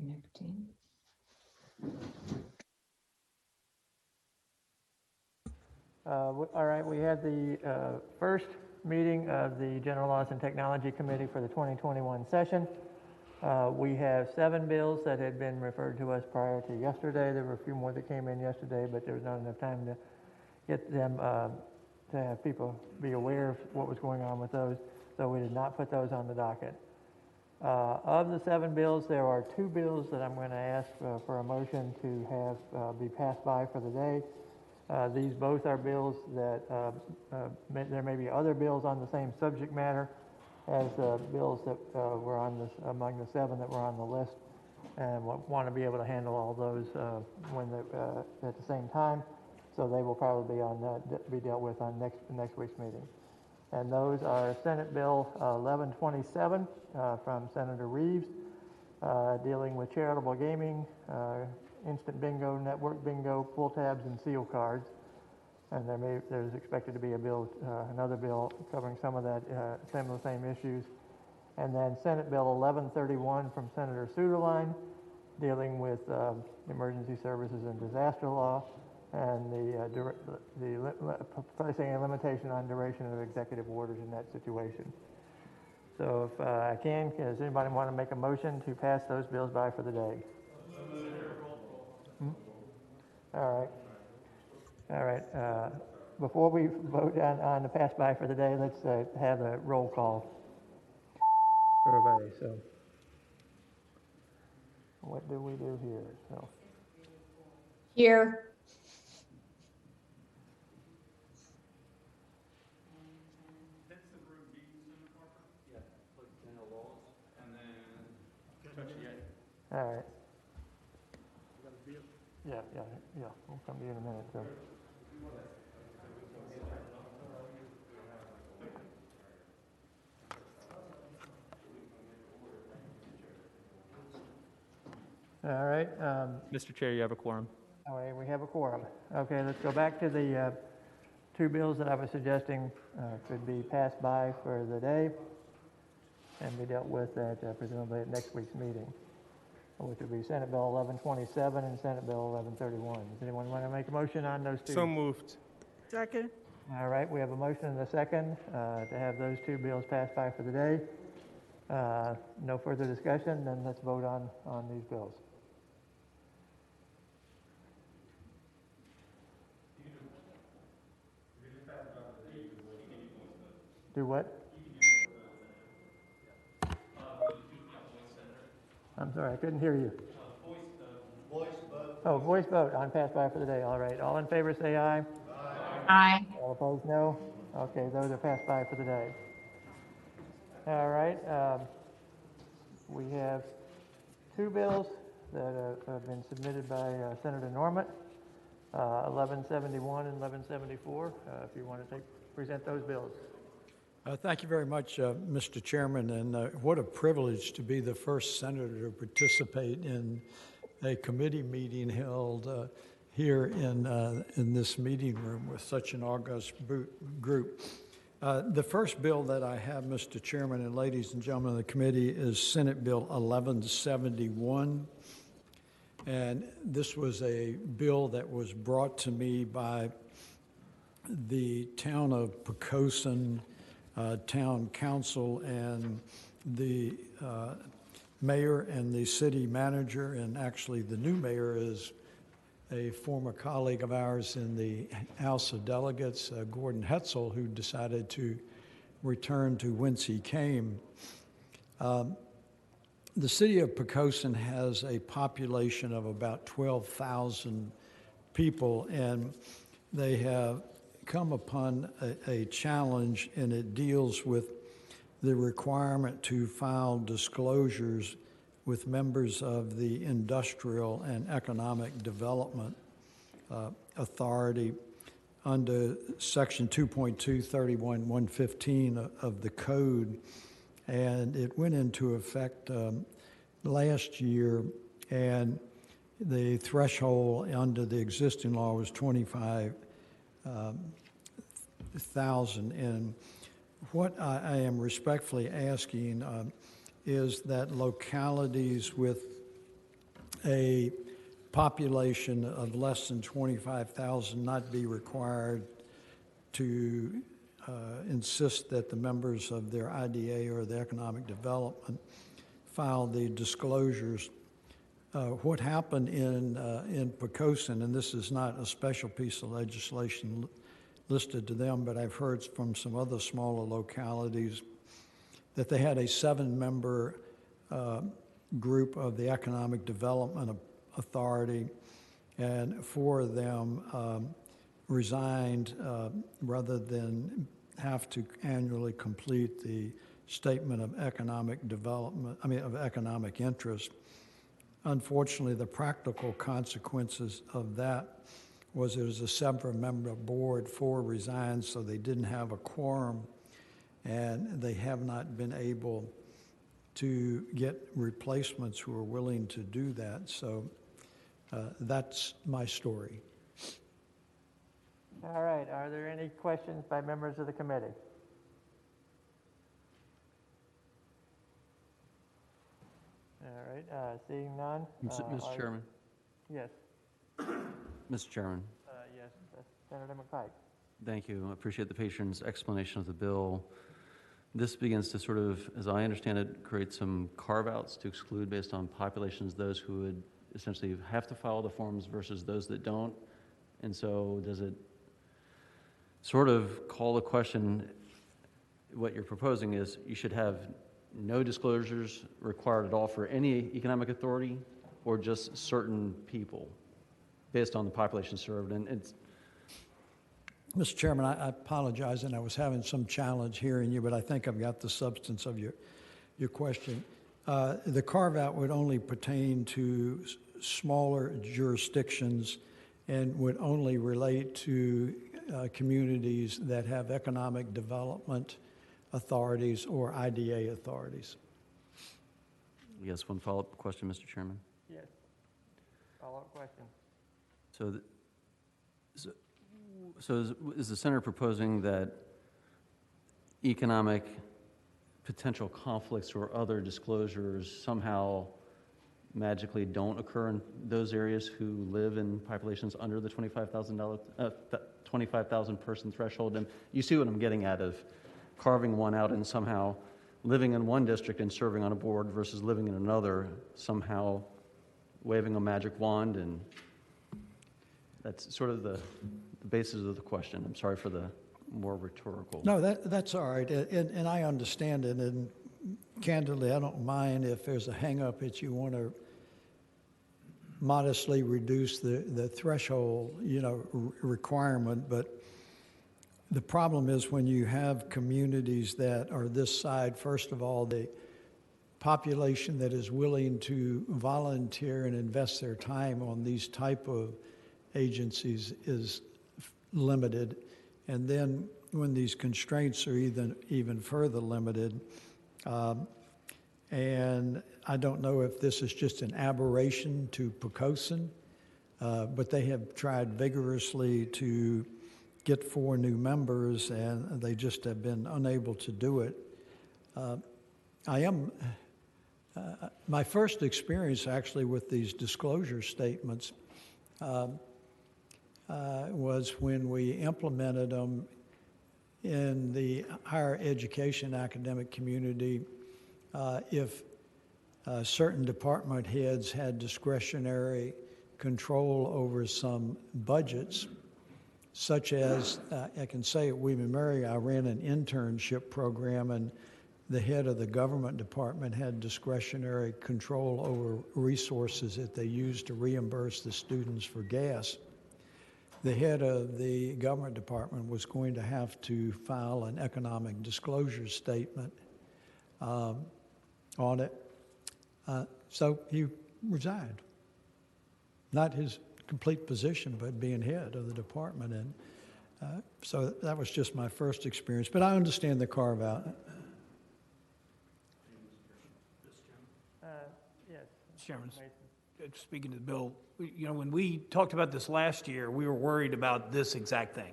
Connecting. All right, we had the first meeting of the General Laws and Technology Committee for the 2021 session. We have 7 bills that had been referred to us prior to yesterday. There were a few more that came in yesterday, but there was not enough time to get them to have people be aware of what was going on with those, so we did not put those on the docket. Of the 7 bills, there are 2 bills that I'm going to ask for a motion to have be passed by for the day. These both are bills that there may be other bills on the same subject matter as bills that were on this among the 7 that were on the list, and want to be able to handle all those when at the same time. So they will probably be dealt with on next week's meeting. And those are Senate Bill 1127 from Senator Reeves, dealing with charitable gaming, instant bingo, network bingo, pull tabs, and seal cards. And there's expected to be another bill covering some of the same issues. And then Senate Bill 1131 from Senator Suderline, dealing with emergency services and disaster law, and placing a limitation on duration of executive orders in that situation. So if I can, does anybody want to make a motion to pass those bills by for the day? All right. Before we vote on the pass by for the day, let's have a roll call for everybody. So what do we do here? So Here. all right. Yeah. We'll come to you in a minute. So. All right. Mr. Chair, you have a quorum. All right, we have a quorum. Okay, let's go back to the 2 bills that I was suggesting could be passed by for the day and be dealt with presumably at next week's meeting, which would be Senate Bill 1127 and Senate Bill 1131. Does anyone want to make a motion on those 2? So moved. Second. All right, we have a motion and a second to have those 2 bills passed by for the day. No further discussion, then let's vote on these bills. Do what? I'm sorry, I couldn't hear you. Voice vote. Oh, voice vote on pass by for the day. All right. All in favor say aye. Aye. Aye. All opposed, no. Okay, those are passed by for the day. All right. We have 2 bills that have been submitted by Senator Norman, 1171 and 1174. If you want to present those bills. Thank you very much, Mr. Chairman, and what a privilege to be the first senator to participate in a committee meeting held here in this meeting room with such an august group. The first bill that I have, Mr. Chairman and ladies and gentlemen of the committee, is Senate Bill 1171, and this was a bill that was brought to me by the town of Poquoson Town Council and the mayor and the city manager, and actually the new mayor is a former colleague of ours in the House of Delegates, Gordon Hetzel, who decided to return to whence he came. The city of Poquoson has a population of about 12,000 people, and they have come upon a challenge, and it deals with the requirement to file disclosures with members of the Industrial and Economic Development Authority under Section 2.231.115 of the Code. And it went into effect last year, and the threshold under the existing law was 25,000. And what I am respectfully asking is that localities with a population of less than 25,000 not be required to insist that the members of their IDA or the economic development file the disclosures. What happened in Poquoson, and this is not a special piece of legislation listed to them, but I've heard from some other smaller localities that they had a 7-member group of the Economic Development Authority, and 4 of them resigned rather than have to annually complete the statement of economic development, of economic interest. Unfortunately, the practical consequences of that was there was a 7-member board, 4 resigned, so they didn't have a quorum, and they have not been able to get replacements who are willing to do that. So that's my story. All right, are there any questions by members of the committee? All right, seeing none. Mr. Chairman. Yes, Mr. Chairman, yes, Senator McPike. thank you. I appreciate the patient's explanation of the bill. This begins to sort of, as I understand it, create some carve-outs to exclude based on populations those who would essentially have to file the forms versus those that don't. And so does it sort of call the question, what you're proposing is you should have no disclosures required at all for any economic authority or just certain people based on the population served? And it's Mr. Chairman, I apologize, and I was having some challenge hearing you, but I think I've got the substance of your question. The carve-out would only pertain to smaller jurisdictions and would only relate to communities that have economic development authorities or IDA authorities. yes, one follow-up question, Mr. Chairman. Yes, follow-up question. So is the center proposing that economic potential conflicts or other disclosures somehow magically don't occur in those areas who live in populations under the 25,000 person threshold? And you see what I'm getting at of carving one out and somehow living in one district and serving on a board versus living in another, somehow waving a magic wand, and that's sort of the basis of the question. I'm sorry for the more rhetorical. No, that's all right, and I understand it, and candidly, I don't mind if there's a hang-up that you want to modestly reduce the threshold, requirement, but the problem is when you have communities that are this side, first of all, the population that is willing to volunteer and invest their time on these type of agencies is limited. And then when these constraints are even further limited, and I don't know if this is just an aberration to Poquoson, but they have tried vigorously to get 4 new members, and they just have been unable to do it. My first experience actually with these disclosure statements was when we implemented them in the higher education academic community. If certain department heads had discretionary control over some budgets, such as, I can say at William & Mary, I ran an internship program, and the head of the government department had discretionary control over resources that they used to reimburse the students for gas. The head of the government department was going to have to file an economic disclosure statement on it. So he resigned. Not his complete position, but being head of the department. And so that was just my first experience. But I understand the carve-out. Yes. Chairman, Mason. speaking to the bill, when we talked about this last year, we were worried about this exact thing.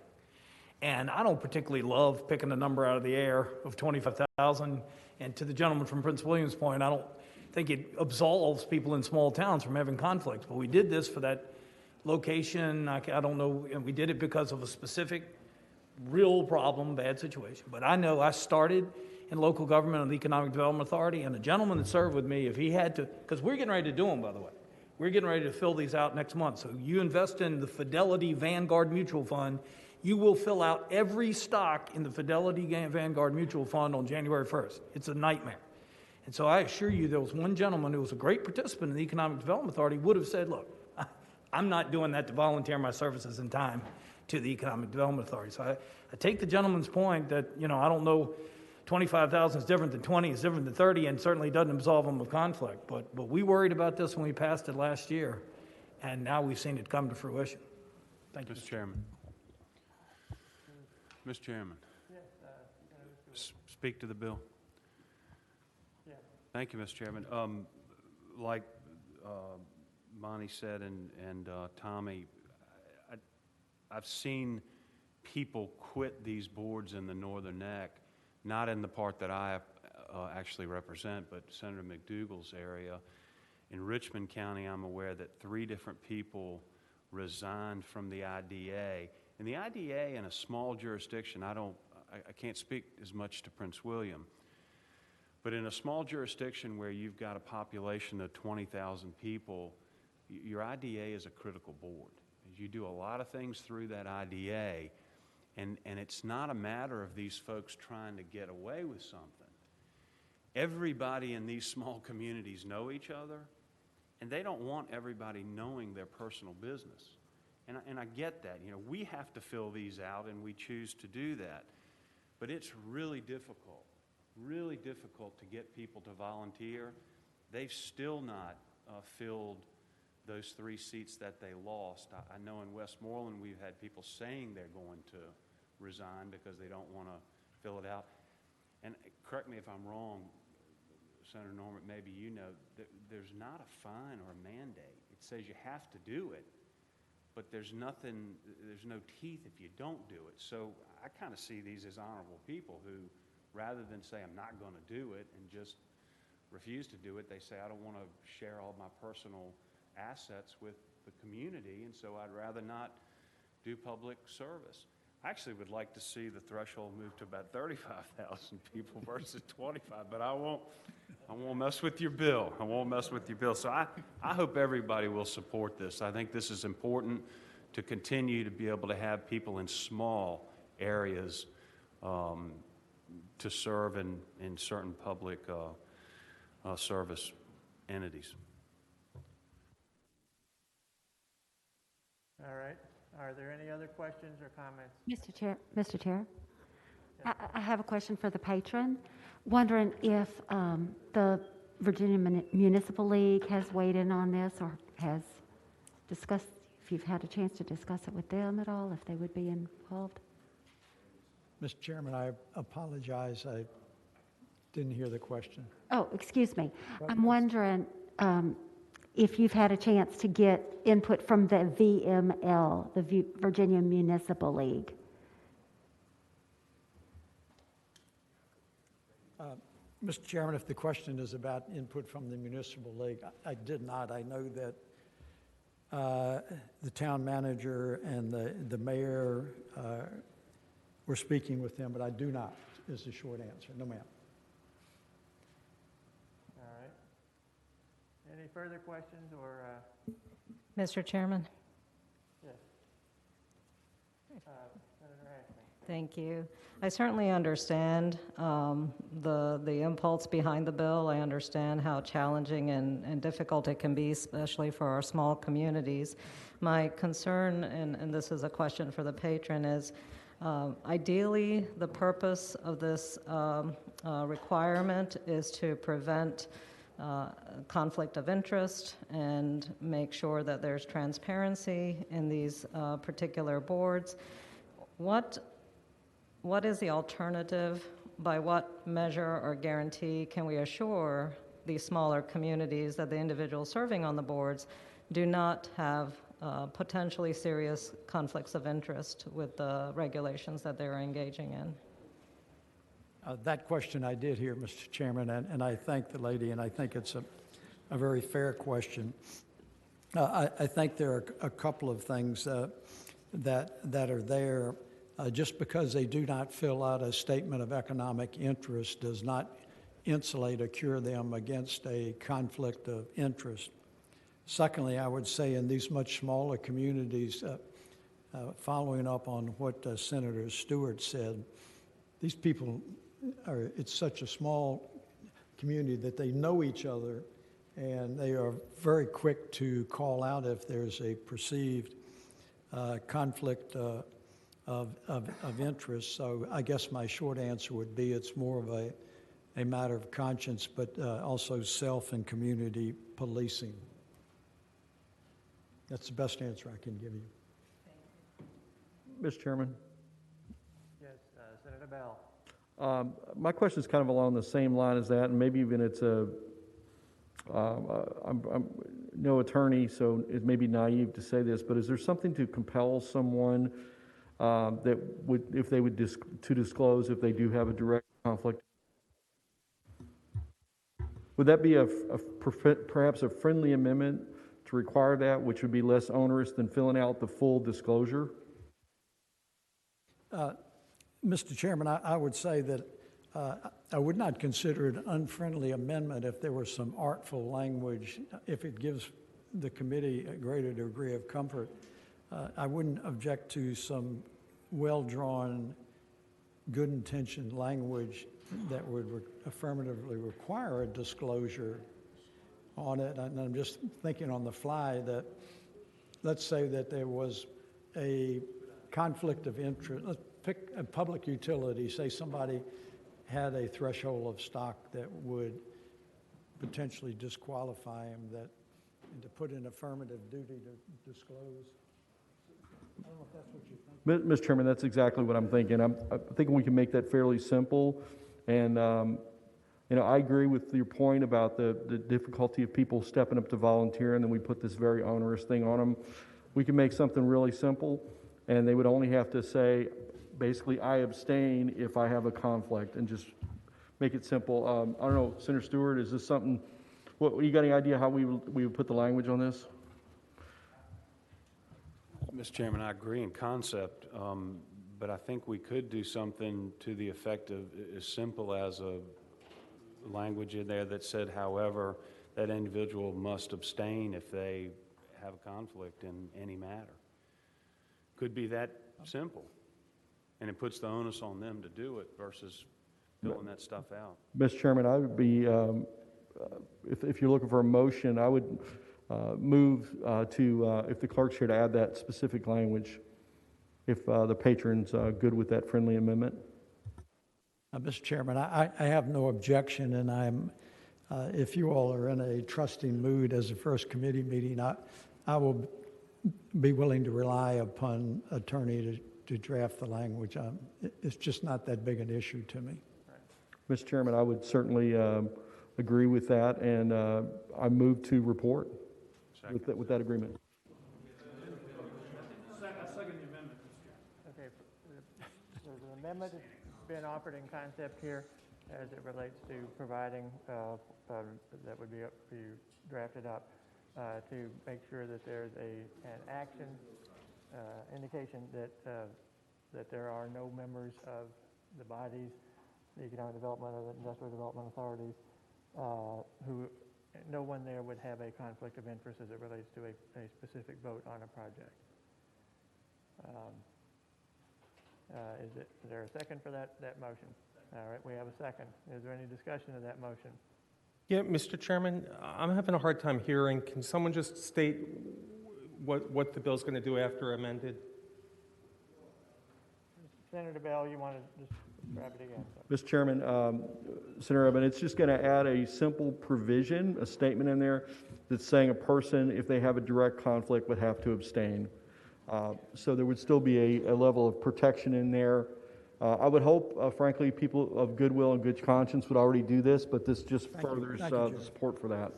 And I don't particularly love picking a number out of the air of 25,000. And to the gentleman from Prince William's point, think it absolves people in small towns from having conflicts. But we did this for that location. I don't know, and we did it because of a specific, real problem, bad situation. But I know I started in local government on the Economic Development Authority, and the gentleman that served with me, if he had to, because we're getting ready to do them, by the way. We're getting ready to fill these out next month. So you invest in the Fidelity Vanguard Mutual Fund, you will fill out every stock in the Fidelity Vanguard Mutual Fund on January 1st. It's a nightmare. And so I assure you, there was one gentleman who was a great participant in the Economic Development Authority would have said, look, I'm not doing that to volunteer my services and time to the Economic Development Authority. So I take the gentleman's point that, I don't know, 25,000 is different than 20, is different than 30, and certainly doesn't absolve them of conflict. But we worried about this when we passed it last year, and now we've seen it come to fruition. Thank you, Mr. Chairman. Mr. Chairman. Speak to the bill. Yeah. Thank you, Mr. Chairman. Like Monty said and Tommy, I've seen people quit these boards in the Northern Neck, not in the part that I actually represent, but Senator McDougal's area. In Richmond County, I'm aware that 3 different people resigned from the IDA. And the IDA in a small jurisdiction, I can't speak as much to Prince William, but in a small jurisdiction where you've got a population of 20,000 people, your IDA is a critical board. You do a lot of things through that IDA, and it's not a matter of these folks trying to get away with something. Everybody in these small communities know each other, and they don't want everybody knowing their personal business. And I get that. We have to fill these out, and we choose to do that. But it's really difficult to get people to volunteer. They've still not filled those 3 seats that they lost. I know in Westmoreland we've had people saying they're going to resign because they don't want to fill it out. And correct me if I'm wrong, Senator Norman, maybe you know, there's not a fine or a mandate. It says you have to do it, but there's no teeth if you don't do it. So I kind of see these as honorable people who, rather than say I'm not going to do it and just refuse to do it, they say I don't want to share all my personal assets with the community, and so I'd rather not do public service. I actually would like to see the threshold move to about 35,000 people versus 25, but I won't mess with your bill. I won't mess with your bill. So I hope everybody will support this. I think this is important to continue to be able to have people in small areas to serve in certain public service entities. All right. Are there any other questions or comments? Mr. Chair, I have a question for the patron. Wondering if the Virginia Municipal League has weighed in on this or has discussed, if you've had a chance to discuss it with them at all, if they would be involved. Mr. Chairman, I apologize. I didn't hear the question. Oh, excuse me. I'm wondering if you've had a chance to get input from the VML, the Virginia Municipal League. Mr. Chairman, if the question is about input from the Municipal League, I did not. I know that the town manager and the mayor were speaking with them, but I do not, is the short answer. No, ma'am. All right. Any further questions or? Mr. Chairman. Yes. Senator Ashley. Thank you. I certainly understand the impulse behind the bill. I understand how challenging and difficult it can be, especially for our small communities. My concern, and this is a question for the patron, is ideally the purpose of this requirement is to prevent conflict of interest and make sure that there's transparency in these particular boards. What is the alternative? By what measure or guarantee can we assure these smaller communities that the individuals serving on the boards do not have potentially serious conflicts of interest with the regulations that they're engaging in? That question I did hear, Mr. Chairman, and I thank the lady, and I think it's a very fair question. I think there are a couple of things that are there. Just because they do not fill out a statement of economic interest does not insulate or cure them against a conflict of interest. Secondly, I would say in these much smaller communities, following up on what Senator Stewart said, these people it's such a small community that they know each other, and they are very quick to call out if there's a perceived conflict of interest. So I guess my short answer would be it's more of a matter of conscience, but also self and community policing. That's the best answer I can give you. Mr. Chairman, Yes, Senator Bell. my question is kind of along the same line as that, and maybe even it's I'm no attorney, so it may be naive to say this, but is there something to compel someone that would, if they would to disclose if they do have a direct conflict? Would that be perhaps a friendly amendment to require that, which would be less onerous than filling out the full disclosure? Mr. Chairman, I would say that I would not consider it an unfriendly amendment if there was some artful language, if it gives the committee a greater degree of comfort. I wouldn't object to some well-drawn, good-intentioned language that would affirmatively require a disclosure on it. And I'm just thinking on the fly that, let's say that there was a conflict of interest. Let's pick a public utility, say somebody had a threshold of stock that would potentially disqualify them, and to put an affirmative duty to disclose. I don't know if that's what you think. Mr. Chairman, that's exactly what I'm thinking. I'm thinking we can make that fairly simple. And, I agree with your point about the difficulty of people stepping up to volunteer, and then we put this very onerous thing on them. We can make something really simple, and they would only have to say, basically, I abstain if I have a conflict, and just make it simple. I don't know, Senator Stewart, is this something, you got any idea how we would put the language on this? Mr. Chairman, I agree in concept, but I think we could do something to the effect of as simple as a language in there that said, however, that individual must abstain if they have a conflict in any matter. Could be that simple. And it puts the onus on them to do it versus filling that stuff out. Mr. Chairman, I would be, if you're looking for a motion, I would move to, if the clerk's here, to add that specific language, if the patron's good with that friendly amendment. Mr. Chairman, I have no objection, and I'm, if you all are in a trusting mood as a first committee meeting, I will be willing to rely upon attorney to draft the language. It's just not that big an issue to me. Mr. Chairman, I would certainly agree with that, and I move to report with that agreement. Second the amendment, Mr. Chairman. Okay, there's an amendment that's been offered in concept here as it relates to providing, that would be drafted up, to make sure that there's an action indication that there are no members of the bodies, the Economic Development or the Industrial Development Authorities, no one there would have a conflict of interest as it relates to a specific vote on a project. Is there a second for that motion? All right, we have a second. Is there any discussion of that motion? Yeah, Mr. Chairman, I'm having a hard time hearing. Can someone just state what the bill's going to do after amended? Senator Bell, you want to just grab it again? Mr. Chairman, Senator Urban, it's just going to add a simple provision, a statement in there that's saying a person, if they have a direct conflict, would have to abstain. So there would still be a level of protection in there. I would hope, frankly, people of goodwill and good conscience would already do this, but this just furthers the support for that.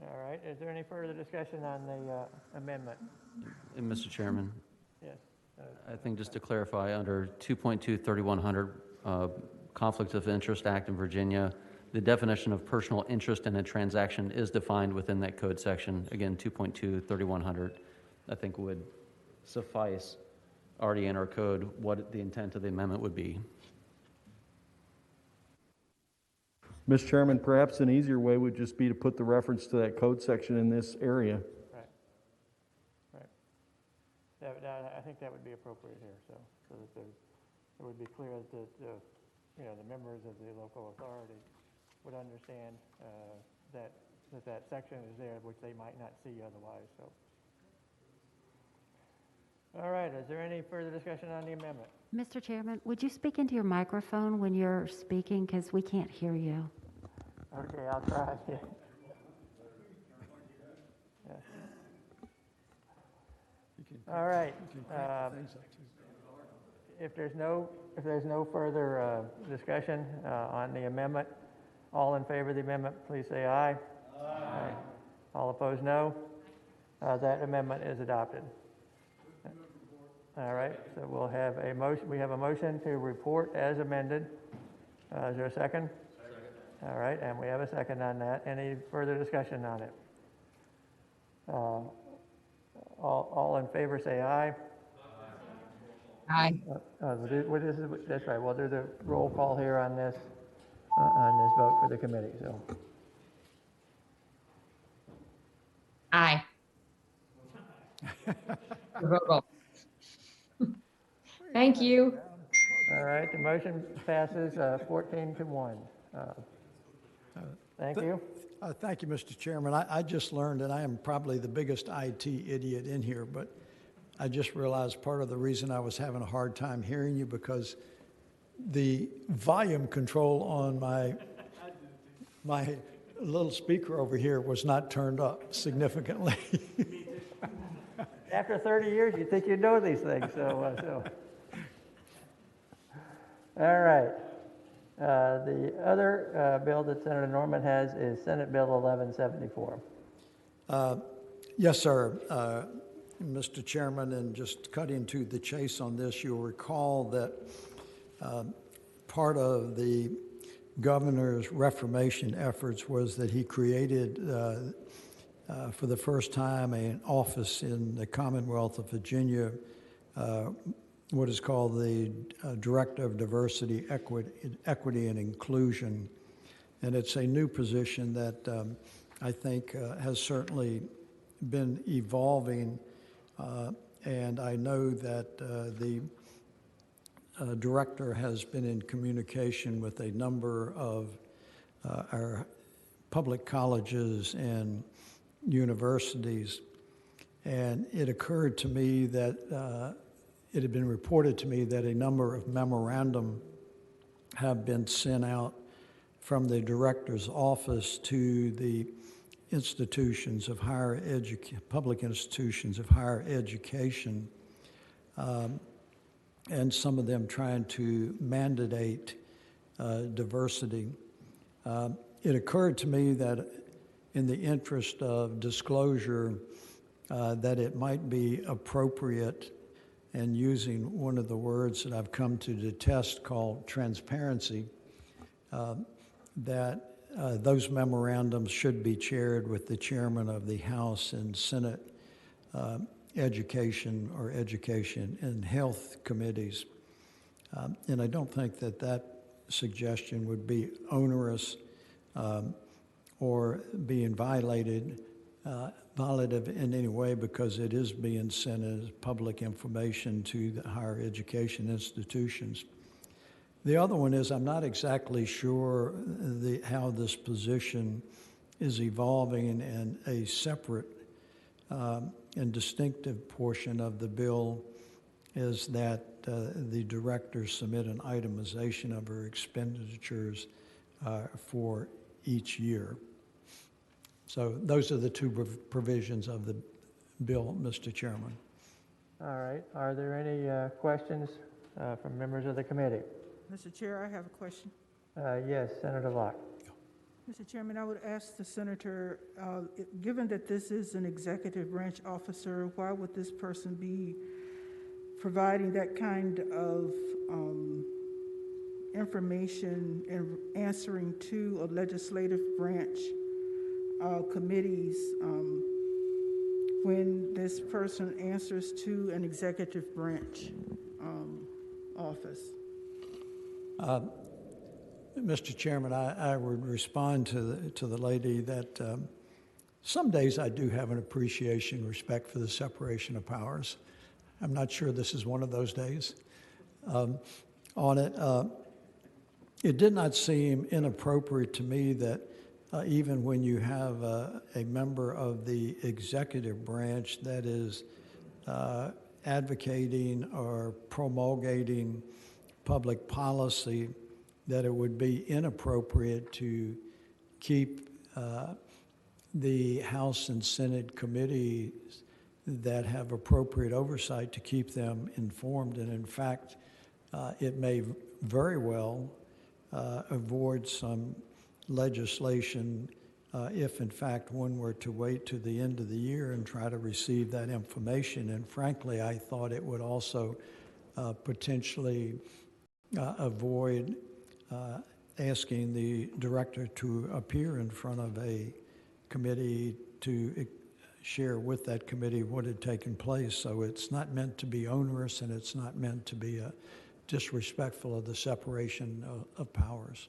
All right, is there any further discussion on the amendment? And Mr. Chairman, Yes, I think just to clarify, under 2.2/3100, Conflict of Interest Act in Virginia, the definition of personal interest in a transaction is defined within that code section. Again, 2.2/3100, I think would suffice already in our code what the intent of the amendment would be. Mr. Chairman, perhaps an easier way would just be to put the reference to that code section in this area. Right. I think that would be appropriate here, so that it would be clear that, the members of the local authority would understand that section is there, which they might not see otherwise, so. All right, is there any further discussion on the amendment? Mr. Chairman, would you speak into your microphone when you're speaking, because we can't hear you? Okay, I'll try. Yeah. All right. If there's no further discussion on the amendment, all in favor of the amendment, please say aye. Aye. All opposed, no. That amendment is adopted. All right, so we'll have a motion. We have a motion to report as amended. Is there a second? Second. All right, and we have a second on that. Any further discussion on it? All in favor say aye. Aye. That's right. We'll do the roll call here on this vote for the committee. So. Aye. Thank you. All right, the motion passes 14-1. Thank you. Thank you, Mr. Chairman. I just learned, and I am probably the biggest IT idiot in here, but I just realized part of the reason I was having a hard time hearing you because the volume control on my little speaker over here was not turned up significantly. After 30 years, you think you know these things. So. All right. The other bill that Senator Norman has is Senate Bill 1174. Yes, sir. Mr. Chairman, and just cutting to the chase on this, you'll recall that part of the governor's reformation efforts was that he created, for the first time, an office in the Commonwealth of Virginia, what is called the Director of Diversity, Equity, and Inclusion. And it's a new position that I think has certainly been evolving. And I know that the director has been in communication with a number of our public colleges and universities. And it occurred to me that it had been reported to me that a number of memorandum have been sent out from the director's office to the institutions of higher public institutions of higher education, and some of them trying to mandate diversity. It occurred to me that in the interest of disclosure, that it might be appropriate, and using one of the words that I've come to detest called transparency, that those memorandums should be chaired with the chairman of the House and Senate Education and Health Committees. And I don't think that suggestion would be onerous or being violative in any way, because it is being sent as public information to the higher education institutions. The other one is I'm not exactly sure how this position is evolving, and a separate and distinctive portion of the bill is that the directors submit an itemization of her expenditures for each year. So those are the two provisions of the bill, Mr. Chairman. All right. Are there any questions from members of the committee? Mr. Chair, I have a question. Yes, Senator Locke. Mr. Chairman, I would ask the senator, given that this is an executive branch officer, why would this person be providing that kind of information and answering to a legislative branch committees when this person answers to an executive branch office? Mr. Chairman, I would respond to the lady that some days I do have an appreciation, respect for the separation of powers. I'm not sure this is one of those days. On it, it did not seem inappropriate to me that even when you have a member of the executive branch that is advocating or promulgating public policy, that it would be inappropriate to keep the House and Senate committees that have appropriate oversight to keep them informed. And in fact, it may very well avoid some legislation if in fact one were to wait to the end of the year and try to receive that information. And frankly, I thought it would also potentially avoid asking the director to appear in front of a committee to share with that committee what had taken place. So it's not meant to be onerous, and it's not meant to be disrespectful of the separation of powers.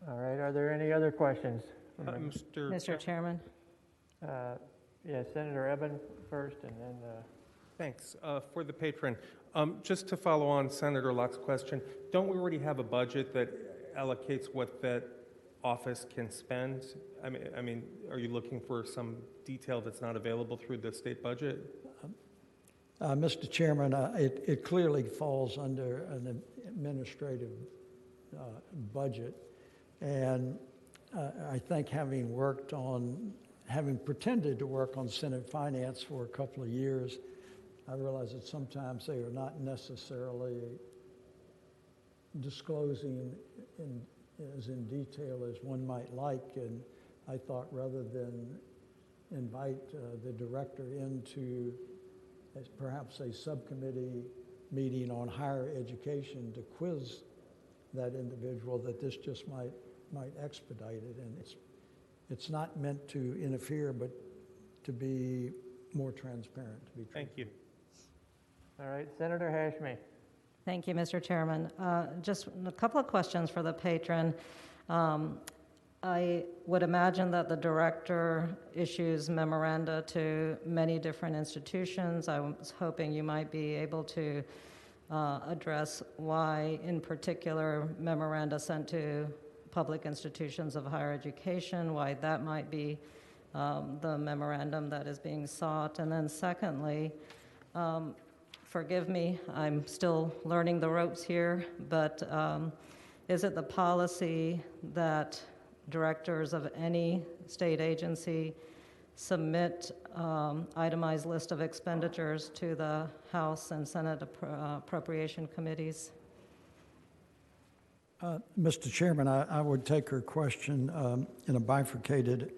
All right, are there any other questions? Mr. Chairman? Yeah, Senator Eben first, and then... Thanks. For the patron, just to follow on Senator Locke's question, don't we already have a budget that allocates what that office can spend? I mean, are you looking for some detail that's not available through the state budget? Mr. Chairman, it clearly falls under an administrative budget. And I think having pretended to work on Senate Finance for a couple of years, I realize that sometimes they are not necessarily disclosing as in detail as one might like. And I thought rather than invite the director into perhaps a subcommittee meeting on higher education to quiz that individual, that this just might expedite it. And it's not meant to interfere, but to be more transparent, to be truthful. Thank you. All right, Senator Hashmi. Thank you, Mr. Chairman. Just a couple of questions for the patron. I would imagine that the director issues memoranda to many different institutions. I was hoping you might be able to address why, in particular, memoranda sent to public institutions of higher education, why that might be the memorandum that is being sought. And then secondly, forgive me, I'm still learning the ropes here, but is it the policy that directors of any state agency submit itemized list of expenditures to the House and Senate appropriation committees? Mr. Chairman, I would take her question in a bifurcated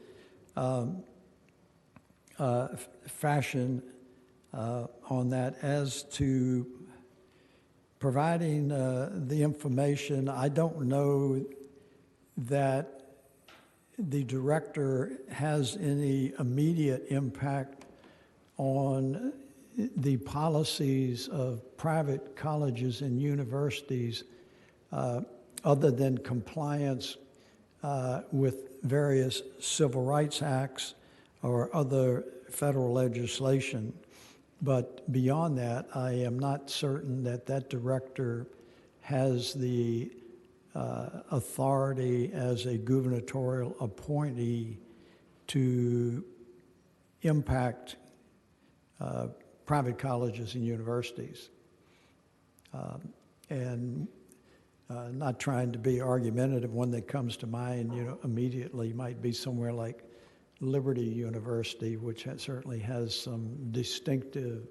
fashion on that. As to providing the information, I don't know that the director has any immediate impact on the policies of private colleges and universities other than compliance with various civil rights acts or other federal legislation. But beyond that, I am not certain that that director has the authority as a gubernatorial appointee to impact private colleges and universities. And not trying to be argumentative, one that comes to mind, immediately might be somewhere like Liberty University, which certainly has some distinctive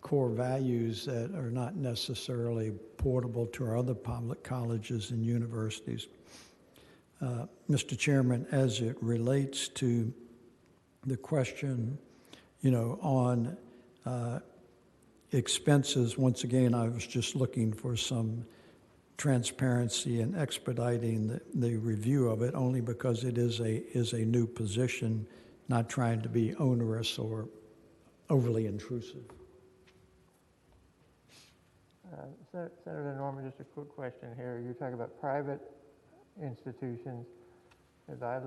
core values that are not necessarily portable to our other public colleges and universities. Mr. Chairman, as it relates to the question, on Expenses, once again, I was just looking for some transparency and expediting the review of it, only because it is a new position, not trying to be onerous or overly intrusive. Senator Norman, just a quick question here. You're talking about private institutions. As I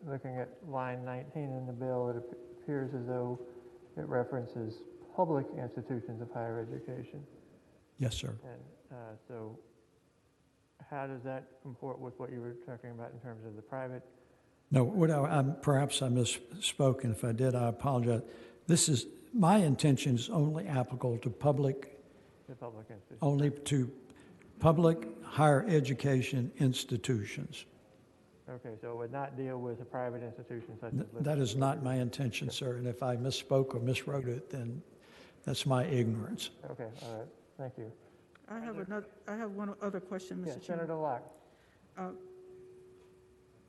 looking at line 19 in the bill, it appears as though it references public institutions of higher education. Yes, sir. And so how does that comport with what you were talking about in terms of the private? No, perhaps I misspoke, and if I did, I apologize. My intention is only applicable to public Institutions. only to public higher education institutions. Okay, so it would not deal with a private institution such as... That is not my intention, sir, and if I misspoke or miswrote it, then that's my ignorance. Okay, all right, thank you. I have one other question, Mr. Yeah, Chairman. Senator Locke.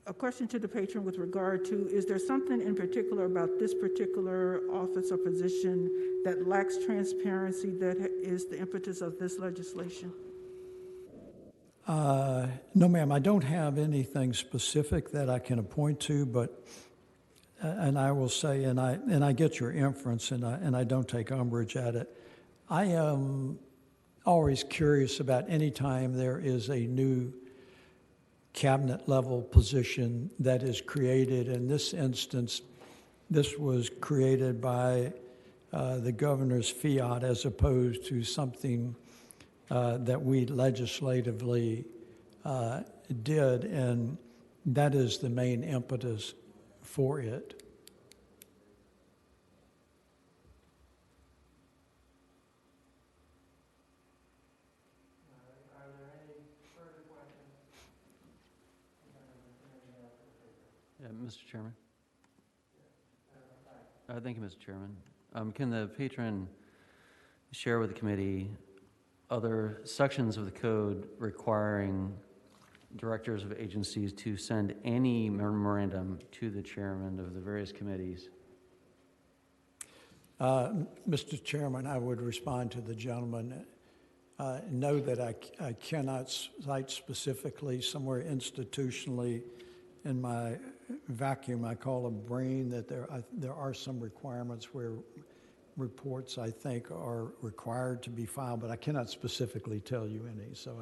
A question to the patron with regard to, is there something in particular about this particular office or position that lacks transparency that is the impetus of this legislation? No, ma'am, I don't have anything specific that I can point to, but, and I will say, and I get your inference, and I don't take umbrage at it. I am always curious about any time there is a new cabinet level position that is created. In this instance, this was created by the governor's fiat as opposed to something that we legislatively did, and that is the main impetus for it. Are there any further questions? Mr. Chairman. Thank you, Mr. Chairman. Can the patron share with the committee other sections of the code requiring directors of agencies to send any memorandum to the chairman of the various committees? Mr. Chairman, I would respond to the gentleman. Know that I cannot cite specifically somewhere institutionally in my vacuum, I call a brain, that there are some requirements where reports, I think, are required to be filed, but I cannot specifically tell you any. So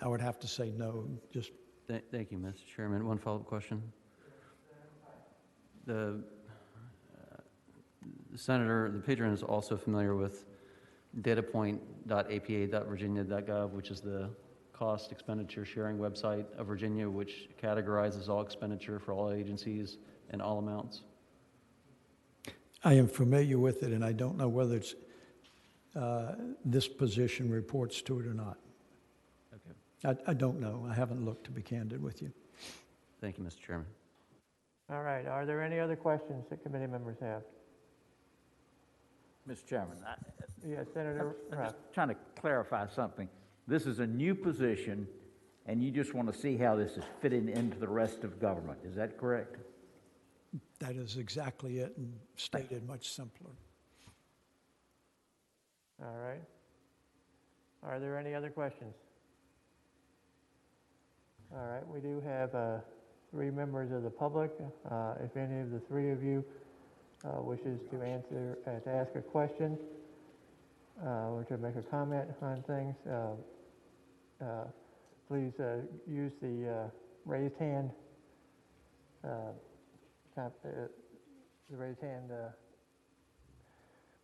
I would have to say no. Just Thank you, Mr. Chairman. One follow-up question. The Senator, the patron is also familiar with datapoint.apa.virginia.gov, which is the cost expenditure sharing website of Virginia, which categorizes all expenditure for all agencies and all amounts. I am familiar with it, and I don't know whether it's this position reports to it or not. Okay. I don't know. I haven't looked, to be candid with you. Thank you, Mr. Chairman. All right, are there any other questions that committee members have? Mr. Chairman, Yes, Senator I'm Ruff. just trying to clarify something. This is a new position, and you just want to see how this is fitting into the rest of government. Is that correct? That is exactly it, and stated much simpler. All right. Are there any other questions? All right, we do have 3 members of the public. If any of the 3 of you wishes to answer, to ask a question, or to make a comment on things, please use the raised hand,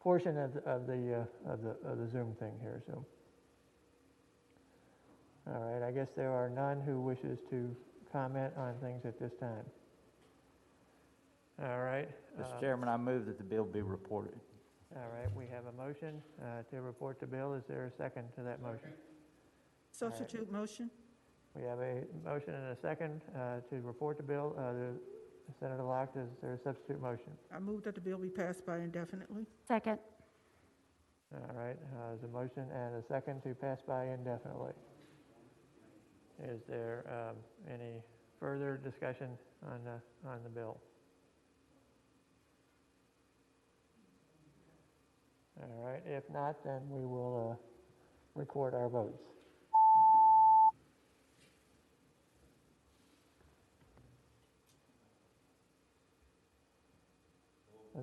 portion of the Zoom thing here. So, all right. I guess there are none who wishes to comment on things at this time. All right. Mr. Chairman, I move that the bill be reported. All right. We have a motion to report the bill. Is there a second to that motion? Substitute motion? We have a motion and a second to report the bill. Senator Locke, is there a substitute motion? I move that the bill be passed by indefinitely. Second. All right. There's a motion and a second to pass by indefinitely. Is there any further discussion on the bill? All right, if not, then we will record our votes.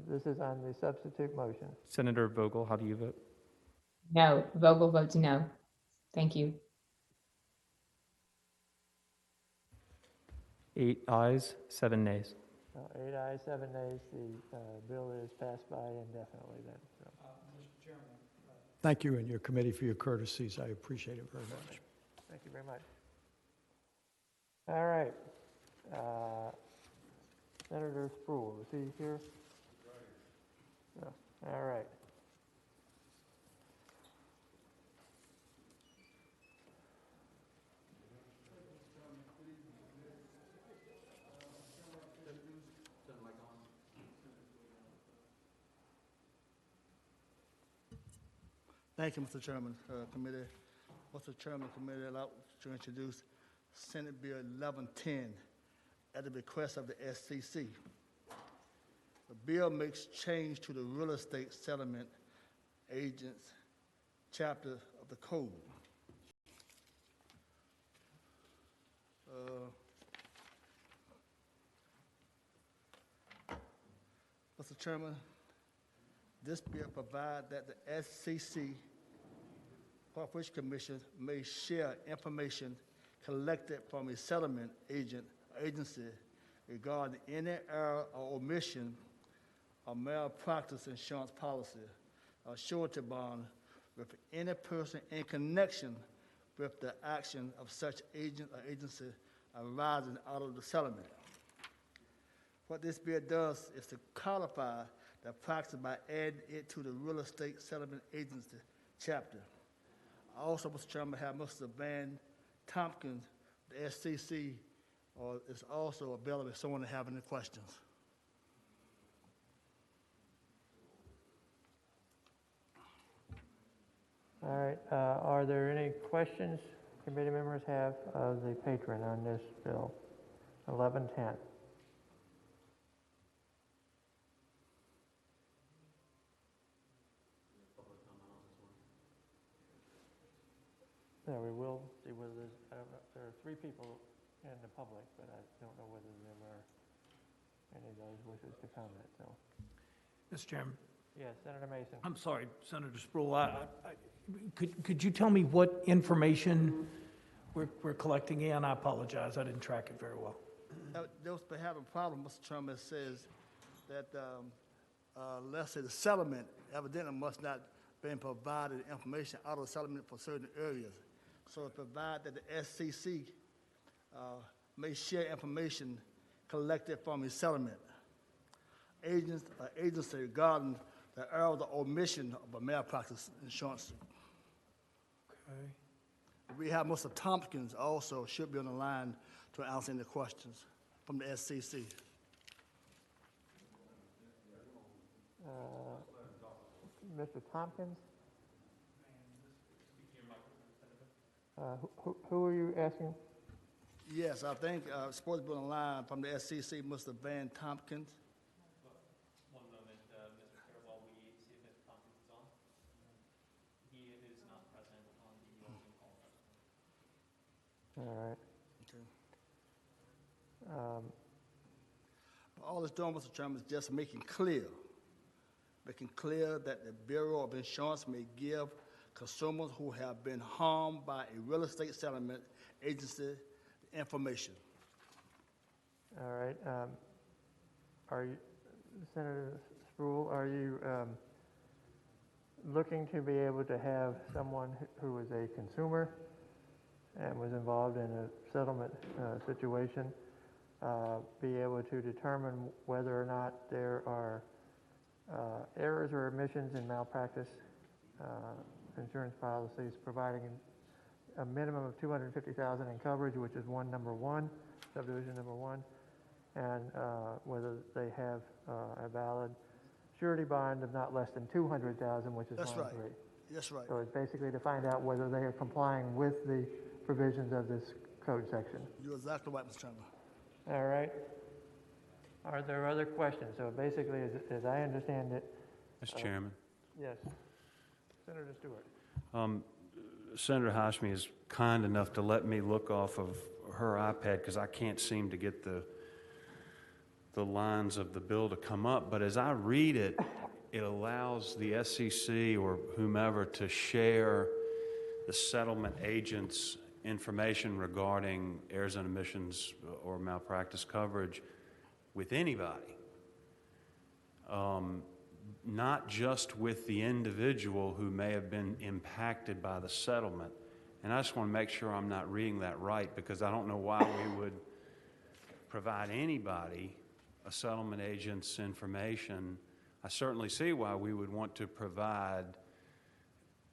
This is on the substitute motion. Senator Vogel, how do you vote? No, Vogel votes no. Thank you. 8 ayes, 7 nays. 8 ayes, 7 nays, the bill is passed by indefinitely then. So. Mr. Chairman. Thank you and your committee for your courtesies. I appreciate it very much. Thank you very much. All right. Senator Sproul, is he here? No. All right. Thank you, Mr. Chairman. Committee, Mr. Chairman, committee allowed to introduce Senate Bill 1110 at the request of the SCC. The bill makes change to the real estate settlement agents chapter of the code. Mr. Chairman, this bill provides that the SCC Corporation Commission may share information collected from a settlement agent or agency regarding any error or omission of malpractice insurance policy or surety bond with any person in connection with the action of such agent or agency arising out of the settlement. What this bill does is to codify the practice by adding it to the real estate settlement agency chapter. I also, Mr. Chairman, have Mr. Van Tompkins, the SCC, is also available if someone have any questions. All right. Are there any questions committee members have of the patron on this bill, 1110? Yeah, we will see whether there's, I don't know, there are 3 people in the public, but I don't know whether there are any of those wishes to comment, so. Mr. Chairman, Yes, Senator Mason. I'm sorry, Senator Sproul, could you tell me what information we're collecting in? I apologize, I didn't track it very well. Those that have a problem, Mr. Chairman, says that, let's say the settlement evidently must not been provided information out of the settlement for certain areas. So it provides that the SCC may share information collected from a settlement agency regarding the error or the omission of a malpractice insurance. Okay. We have Mr. Tompkins also should be on the line to answer any questions from the SCC. Mr. Tompkins? Who are you asking? Yes, I think supposed to be on the line from the SCC, Mr. Van Tompkins. One moment, Mr. Chair, while we see if Mr. Tompkins is on. He is not present on the Zoom call. All right. Okay. All it's doing, Mr. Chairman, is just making clear that the Bureau of Insurance may give consumers who have been harmed by a real estate settlement agency information. All right. Are you, Senator Sproul, are you looking to be able to have someone who was a consumer and was involved in a settlement situation be able to determine whether or not there are errors or omissions in malpractice insurance policies, providing a minimum of $250,000 in coverage, which is number one, subdivision number 1, and whether they have a valid surety bond of not less than $200,000, which is That's line right. 3. That's right. So it's basically to find out whether they are complying with the provisions of this code section. You're exactly right, Mr. Chairman. All right. Are there other questions? So basically, as I understand it. Mr. Chairman, Yes. Senator Stewart. Senator Hashmi is kind enough to let me look off of her iPad because I can't seem to get the lines of the bill to come up. But as I read it, it allows the SEC or whomever to share the settlement agent's information regarding errors and omissions or malpractice coverage with anybody. Not just with the individual who may have been impacted by the settlement. And I just want to make sure I'm not reading that right, because I don't know why we would provide anybody a settlement agent's information. I certainly see why we would want to provide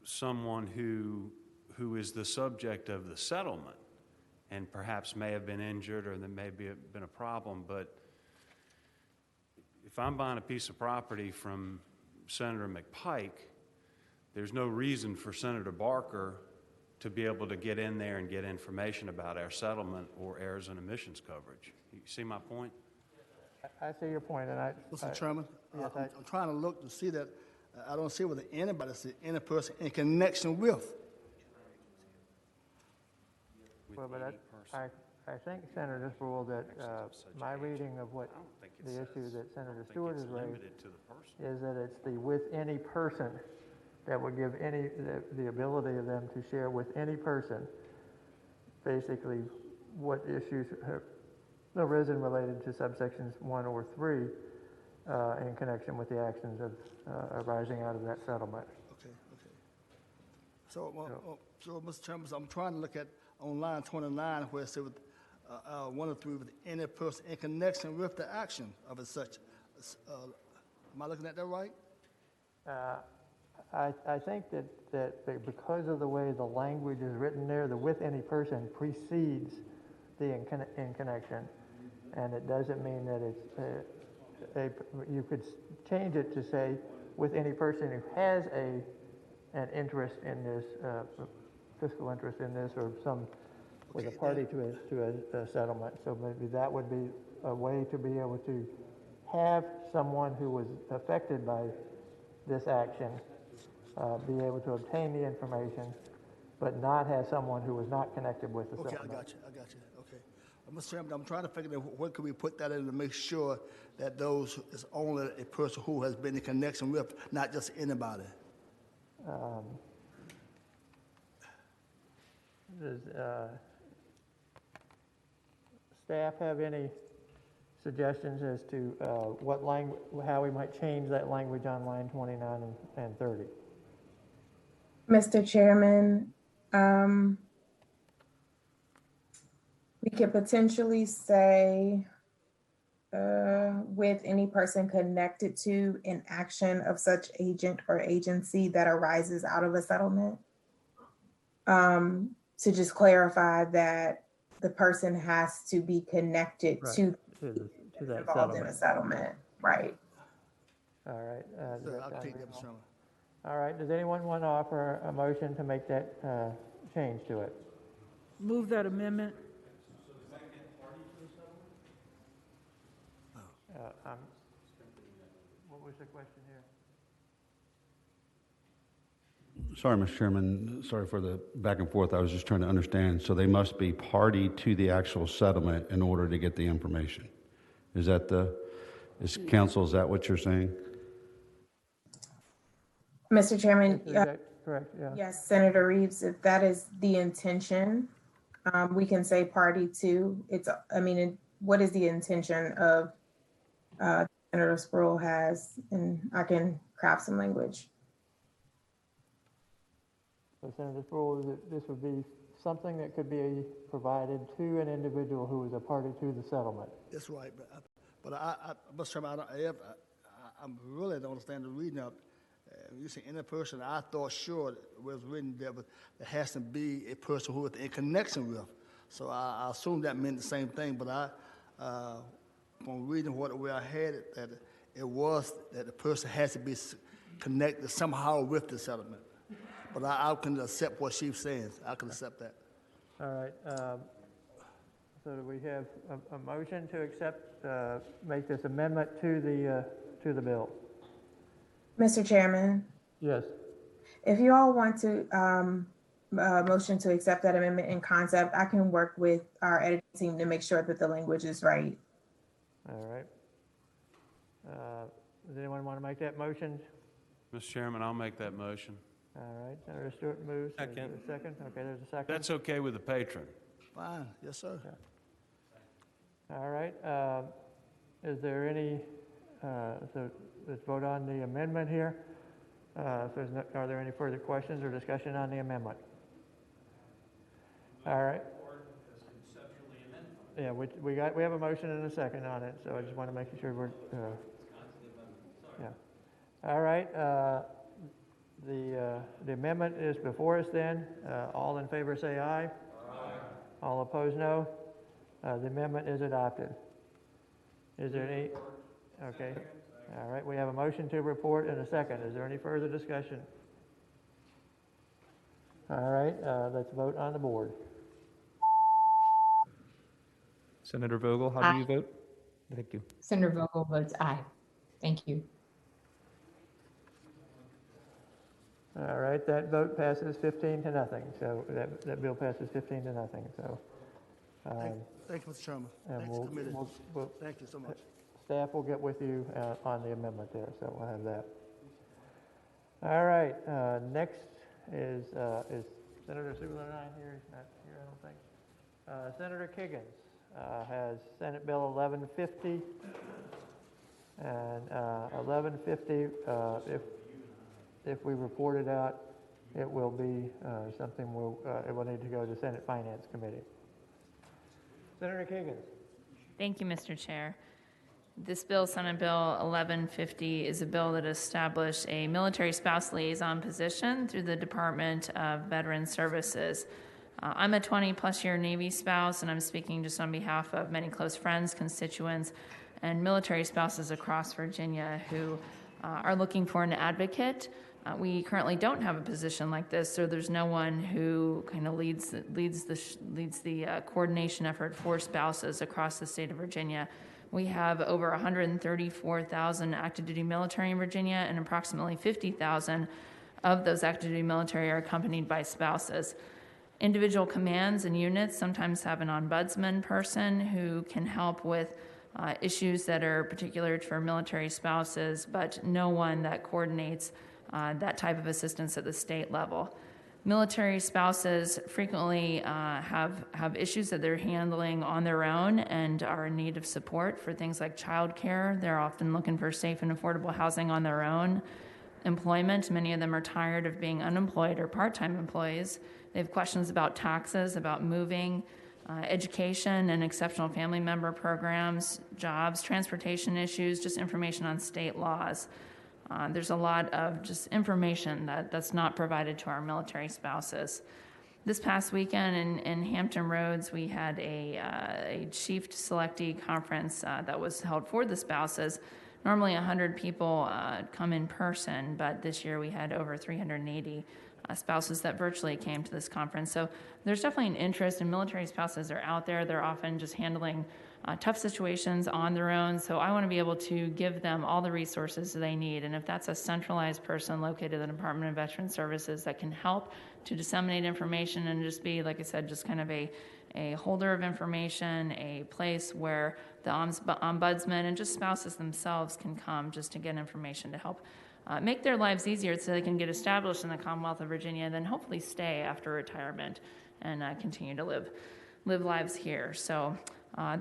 someone who is the subject of the settlement and perhaps may have been injured or there may be been a problem. But if I'm buying a piece of property from Senator McPike, there's no reason for Senator Barker to be able to get in there and get information about our settlement or errors and omissions coverage. You see my point? I see your point, and Mr. Chairman, yes, I'm trying to look to see that, I don't see whether anybody see any person in connection with. Well, but I think, Senator, this rule that my reading of what the issue that Senator Stewart has raised is that it's the with any person that would give any, the ability of them to share with any person basically what issues have arisen related to subsections 1 or 3 in connection with the actions of arising out of that settlement. Okay. So, Mr. Chairman, I'm trying to look at on line 29 where it says with 1 or 3 with any person in connection with the action of a such. Am I looking at that right? I think that because of the way the language is written there, the with any person precedes the in connection, and it doesn't mean that it's you could change it to say with any person who has an interest in this, fiscal interest in this, or with a party to a settlement. So maybe that would be a way to be able to have someone who was affected by this action be able to obtain the information, but not have someone who was not connected with the settlement. Okay, I got you. Okay. Mr. Chairman, I'm trying to figure out where can we put that in to make sure that those is only a person who has been in connection with, not just anybody. Does staff have any suggestions as to what language, how we might change that language on line 29 and 30? Mr. Chairman, we could potentially say with any person connected to an action of such agent or agency that arises out of a settlement. To just clarify that the person has to be connected to that involved in a settlement, right? All right. I'll take that, Mr. Chairman. All right. Does anyone want to offer a motion to make that change to it? Move that amendment. What was the question here? Sorry, Mr. Chairman, sorry for the back and forth. I was just trying to understand. So they must be party to the actual settlement in order to get the information. Is that counsel, is that what you're saying? Mr. Chairman, correct, yeah. Yes, Senator Reeves, if that is the intention, we can say party to. What is the intention of Senator Sproul has, and I can craft some language. So Senator Sproul, this would be something that could be provided to an individual who is a party to the settlement. That's right, but Mr. Chairman, I really don't understand the reading of. You say any person, I thought sure it was written there, but there has to be a person who is in connection with. So I assume that meant the same thing, but from reading what I had, that it was that the person has to be connected somehow with the settlement. But I can accept what she's saying. I can accept that. All right. So do we have a motion to accept, make this amendment to the bill? Mr. Chairman, Yes. If you all want to motion to accept that amendment in concept, I can work with our editing team to make sure that the language is right. All right. Does anyone want to make that motion? Mr. Chairman, I'll make that motion. All right, Senator Stewart moves. Is there Second. a second? Okay, there's a second. That's okay with the patron. Fine, yes, sir. All right, is there any, so let's vote on the amendment here. If there's no, are there any further questions or discussion on the amendment? All right. Yeah, we have a motion and a second on it, so I just want to make sure we're, yeah. All right, the amendment is before us then. All in favor say aye. Aye. All opposed, no. The amendment is adopted. Is there any? Okay. All right, we have a motion to report and a second. Is there any further discussion? All right, let's vote on the board. Senator Vogel, how do you vote? Thank you. Senator Vogel votes aye. Thank you. All right, that vote passes 15-0. So that bill passes 15-0. So. Thank you, Mr. Chairman. And Thanks, we'll, committee. we'll, Thank you so much. staff will get with you on the amendment there, so we'll have that. All right, next is Senator Superline here? He's not here, I don't think. Senator Kiggins has Senate Bill 1150. And 1150, if we report it out, it will be something it will need to go to Senate Finance Committee. Senator Kiggins. Thank you, Mr. Chair. This bill, Senate Bill 1150, is a bill that established a military spouse liaison position through the Department of Veteran Services. I'm a 20-plus year Navy spouse, and I'm speaking just on behalf of many close friends, constituents, and military spouses across Virginia who are looking for an advocate. We currently don't have a position like this, so there's no one who kind of leads the coordination effort for spouses across the state of Virginia. We have over 134,000 active duty military in Virginia, and approximately 50,000 of those active duty military are accompanied by spouses. Individual commands and units sometimes have an ombudsman person who can help with issues that are particular for military spouses, but no one that coordinates that type of assistance at the state level. Military spouses frequently have issues that they're handling on their own and are in need of support for things like childcare. They're often looking for safe and affordable housing on their own. Employment, many of them are tired of being unemployed or part-time employees. They have questions about taxes, about moving, education and exceptional family member programs, jobs, transportation issues, just information on state laws. There's a lot of just information that's not provided to our military spouses. This past weekend in Hampton Roads, we had a chief selectee conference that was held for the spouses. Normally 100 people come in person, but this year we had over 380 spouses that virtually came to this conference. So there's definitely an interest, and military spouses are out there. They're often just handling tough situations on their own. So I want to be able to give them all the resources they need. And if that's a centralized person located at the Department of Veteran Services that can help to disseminate information and just be, like I said, just kind of a holder of information, a place where the ombudsman and just spouses themselves can come just to get information to help make their lives easier so they can get established in the Commonwealth of Virginia and then hopefully stay after retirement and continue to live lives here. So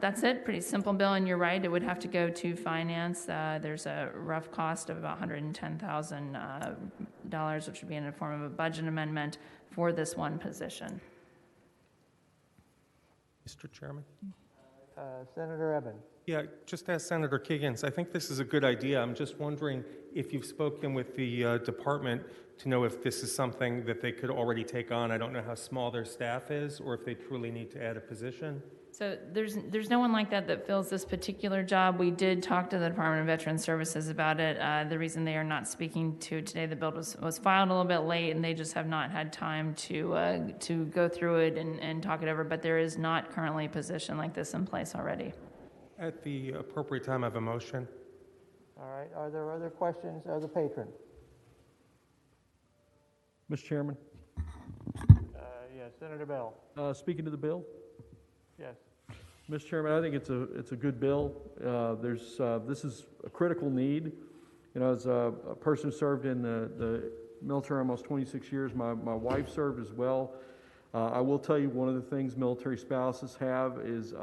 that's it. Pretty simple bill, and you're right, it would have to go to finance. There's a rough cost of about $110,000, which would be in the form of a budget amendment for this one position. Mr. Chairman? Senator Eben. Yeah, just ask Senator Kiggins. I think this is a good idea. I'm just wondering if you've spoken with the department to know if this is something that they could already take on. I don't know how small their staff is or if they truly need to add a position. So there's no one like that fills this particular job. We did talk to the Department of Veteran Services about it. The reason they are not speaking to today, the bill was filed a little bit late, and they just have not had time to go through it and talk it over. But there is not currently a position like this in place already. At the appropriate time, I have a motion. All right. Are there other questions of the patron? Mr. Chairman, Yes, Senator Bell. speaking to the bill, Yes. Mr. Chairman, I think it's a good bill. This is a critical need. You know, as a person who served in the military almost 26 years, my wife served as well. I will tell you, one of the things military spouses have is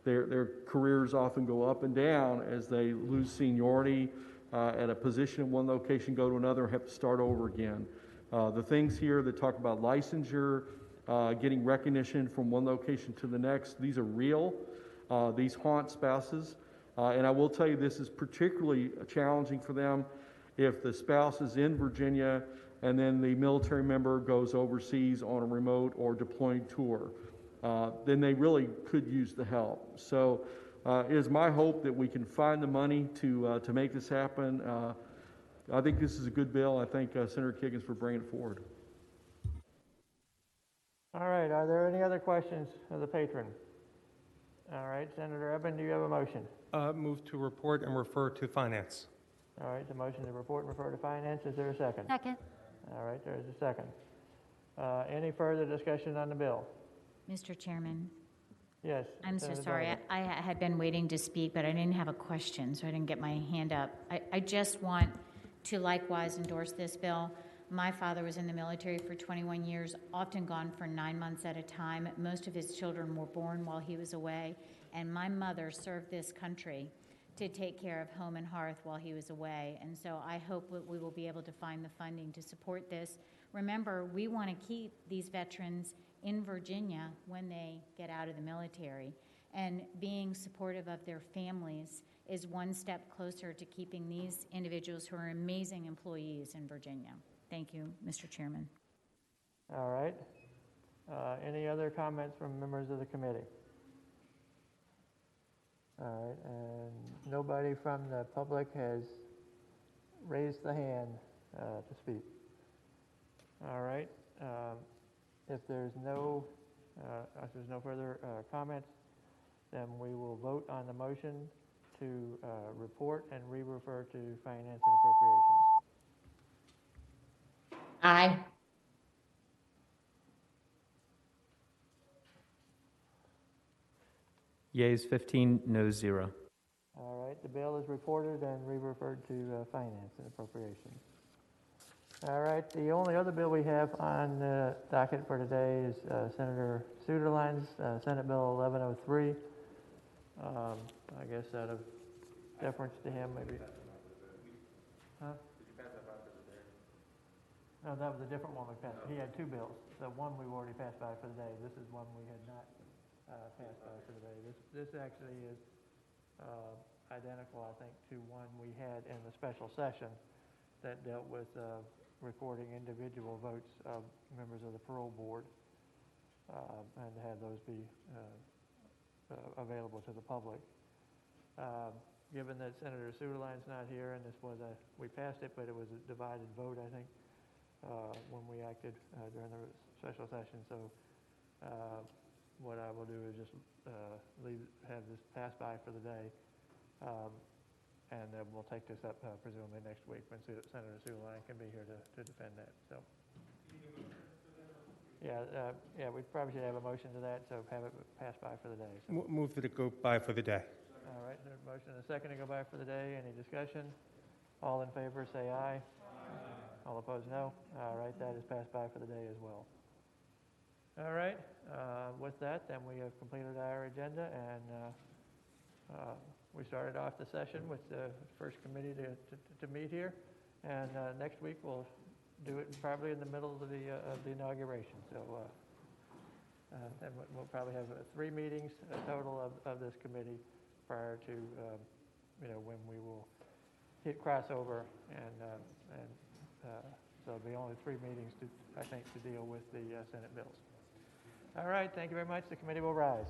their careers often go up and down as they lose seniority at a position in one location, go to another, and have to start over again. The things here that talk about licensure, getting recognition from one location to the next, these are real. These haunt spouses. And I will tell you, this is particularly challenging for them if the spouse is in Virginia and then the military member goes overseas on a remote or deployed tour. Then they really could use the help. So it is my hope that we can find the money to make this happen. I think this is a good bill. I thank Senator Kiggins for bringing it forward. All right, are there any other questions of the patron? All right, Senator Eben, do you have a motion? Move to report and refer to finance. All right, the motion to report and refer to finance, is there a second? Second. All right, there is a second. Any further discussion on the bill? Mr. Chairman, Yes. I'm so Senator sorry. Donovan. I had been waiting to speak, but I didn't have a question, so I didn't get my hand up. I just want to likewise endorse this bill. My father was in the military for 21 years, often gone for 9 months at a time. Most of his children were born while he was away, and my mother served this country to take care of home and hearth while he was away. And so I hope that we will be able to find the funding to support this. Remember, we want to keep these veterans in Virginia when they get out of the military, and being supportive of their families is one step closer to keeping these individuals who are amazing employees in Virginia. Thank you, Mr. Chairman. All right. Any other comments from members of the committee? All right, and nobody from the public has raised the hand to speak. All right. If there's no further comments, then we will vote on the motion to report and re-refer to finance and appropriations. Aye. Yeas 15, noes 0. All right, the bill is reported and re-referred to finance and appropriations. All right, the only other bill we have on the docket for today is Senator Suderline's Senate Bill 1103. I guess out of deference to him, maybe. Huh? No, that was a different one we passed. He had two bills. The one we've already passed by for the day. This is one we had not passed by for the day. This actually is identical, I think, to one we had in the special session that dealt with recording individual votes of members of the parole board and to have those be available to the public. Given that Senator Suderline's not here, and we passed it, but it was a divided vote, I think, when we acted during the special session. So what I will do is just have this pass by for the day, and then we'll take this up presumably next week when Senator Suderline can be here to defend that. So, yeah, we probably should have a motion to that, so have it pass by for the day. So. Move that it go by for the day. All right, there's a motion and a second to go by for the day. Any discussion? All in favor, say aye. All opposed, no. All right, that is passed by for the day as well. All right, with that, then we have completed our agenda, and we started off the session with the first committee to meet here, and next week we'll do it probably in the middle of the inauguration. So then we'll probably have 3 meetings total of this committee prior to when we will hit crossover, and so there'll be only 3 meetings I think to deal with the Senate bills. All right, thank you very much. The committee will rise.